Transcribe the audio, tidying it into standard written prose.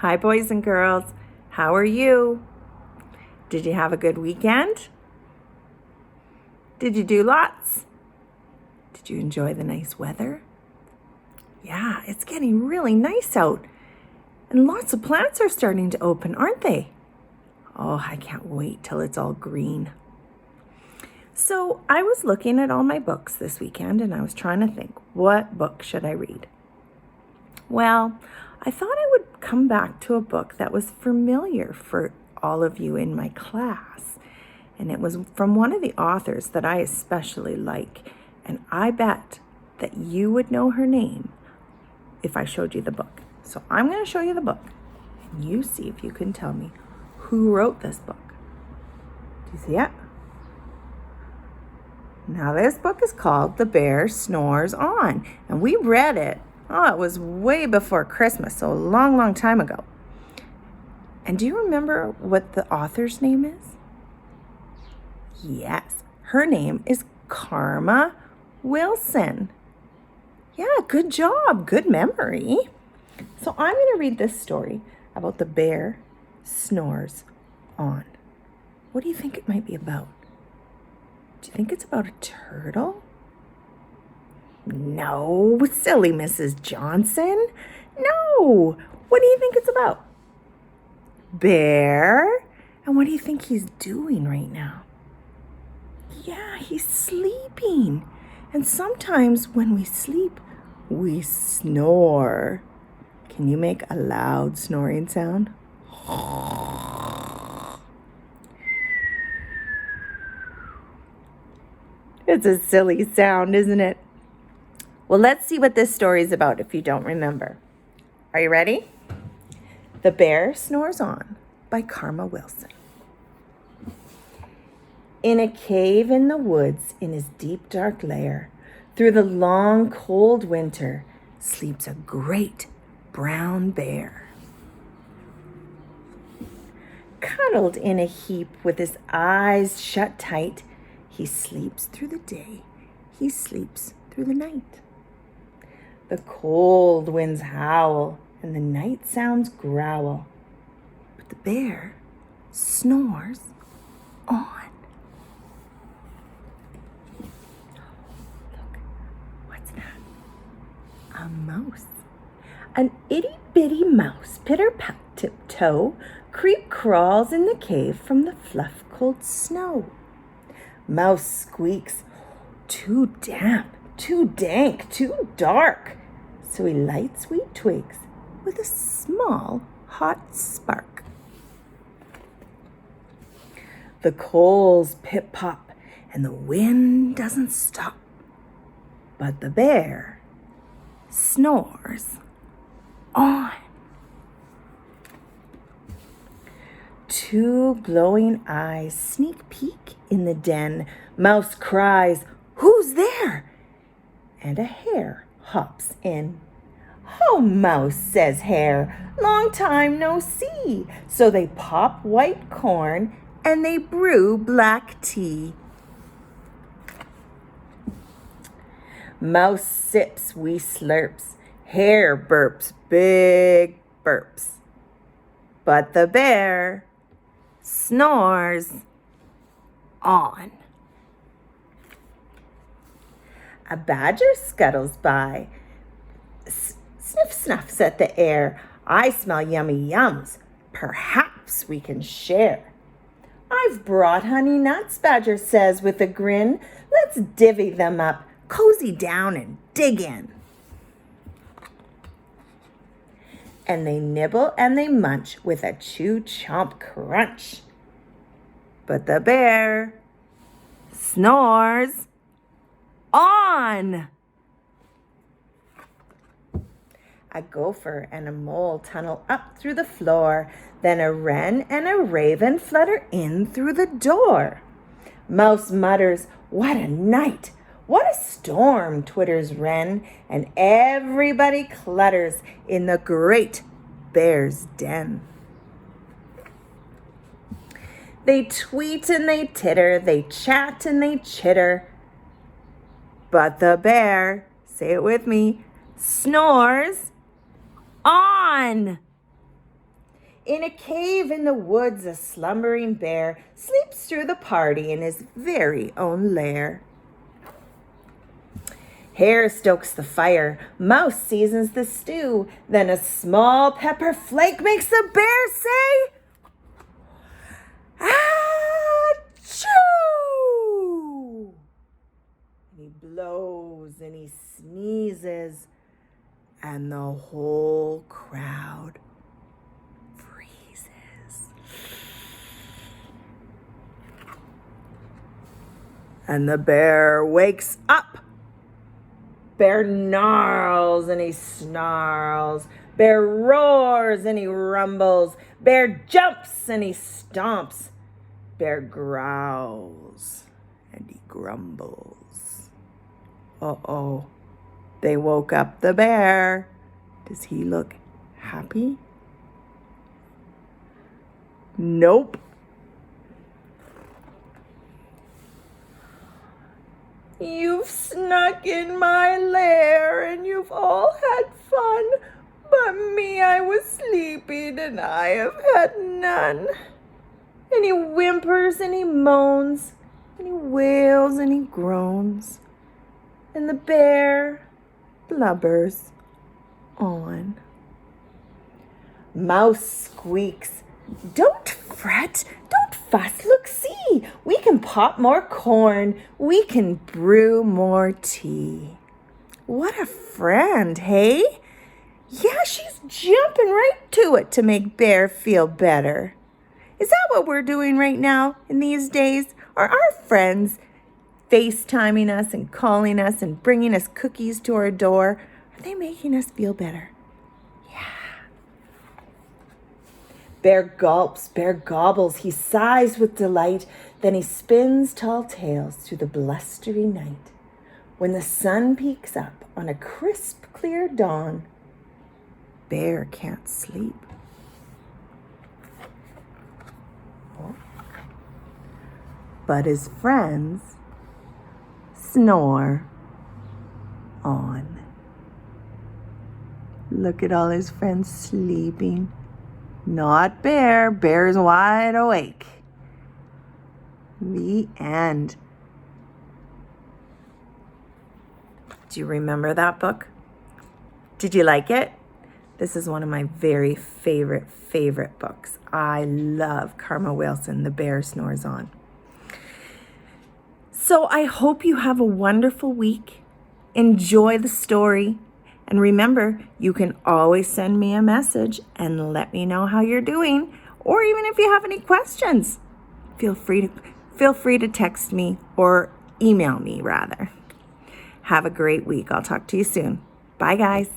Hi, boys and girls. How are you? Did you have a good weekend? Did you do lots? Did you enjoy the nice weather? Yeah, it's getting really nice out. And lots of plants are starting to open, aren't they? Oh, I can't wait till it's all green. So I was looking at all my books this weekend and I was trying to think, what book should I read? Well, I thought I would come back to a book that was familiar for all of you in my class. And it was from one of the authors that I especially like. And I bet that you would know her name if I showed you the book. So I'm going to show you the book. And you see if you can tell me who wrote this book. Do you see it? Now this book is called The Bear Snores On. And we read it. Oh, it was way before Christmas, so a long, long time ago. And do you remember what the author's name is? Yes, her name is Karma Wilson. Yeah, good job, good memory. So I'm going to read this story about the bear snores on. What do you think it might be about? Do you think it's about a turtle? No, silly Mrs. Johnson. No. What do you think it's about? Bear? And what do you think he's doing right now? Yeah, he's sleeping. And sometimes when we sleep, we snore. Can you make a loud snoring sound? It's a silly sound, isn't it? Well, let's see what this story is about if you don't remember. Are you ready? The Bear Snores On by Karma Wilson. In a cave in the woods, in his deep dark lair, through the long cold winter, sleeps a great brown bear. Cuddled in a heap with his eyes shut tight, he sleeps through the day, he sleeps through the night. The cold winds howl and the night sounds growl, but the bear snores on. Look, what's that? A mouse. An itty-bitty mouse, pitter-pat tiptoe, creep crawls in the cave from the fluff-cold snow. Mouse squeaks, too damp, too dank, too dark. So he lights sweet twigs with a small hot spark. The coals pip-pop and the wind doesn't stop. But the bear snores on. Two glowing eyes sneak peek in the den. Mouse cries, "Who's there?" And a hare hops in. "Oh, Mouse," says Hare, "long time no see." So they pop white corn and they brew black tea. Mouse sips wee slurps. Hare burps big burps. But the bear snores on. A badger scuttles by, sniff snuffs at the air. "I smell yummy yums. Perhaps we can share." "I've brought honey nuts," Badger says with a grin. "Let's divvy them up, cozy down and dig in." And they nibble and they munch with a chew-chomp crunch. But the bear snores on. A gopher and a mole tunnel up through the floor. Then a wren and a raven flutter in through the door. Mouse mutters, "What a night! What a storm!" twitters wren, and everybody clutters in the great bear's den. They tweet and they titter, they chat and they chitter. But the bear, say it with me, snores on. In a cave in the woods, a slumbering bear sleeps through the party in his very own lair. Hare stokes the fire, Mouse seasons the stew, then a small pepper flake makes the bear say, "Achoo!" And he blows and he sneezes, and the whole crowd freezes. And the bear wakes up. Bear gnarls and he snarls. Bear roars and he rumbles. Bear jumps and he stomps. Bear growls and he grumbles. Uh-oh, they woke up the bear. Does he look happy? Nope. You've snuck in my lair and you've all had fun, but me, I was sleeping and I have had none. And he whimpers and he moans and he wails and he groans, and the bear blubbers on. Mouse squeaks, "Don't fret, don't fuss, look, see, we can pop more corn, we can brew more tea." What a friend, hey? Yeah, she's jumping right to it to make Bear feel better. Is that what we're doing right now in these days? Are our friends FaceTiming us and calling us and bringing us cookies to our door? Are they making us feel better? Bear gulps, bear gobbles, he sighs with delight, then he spins tall tales through the blustery night. When the sun peeks up on a crisp, clear dawn, Bear can't sleep. But his friends snore on. Look at all his friends sleeping. Not Bear. Bear's wide awake. The end. Do you remember that book? Did you like it? This is one of my very favorite books. I love Karma Wilson, The Bear Snores On. So I hope you have a wonderful week. Enjoy the story. And remember, you can always send me a message and let me know how you're doing, or even if you have any questions, feel free to text me or email me rather. Have a great week. I'll talk to you soon. Bye, guys.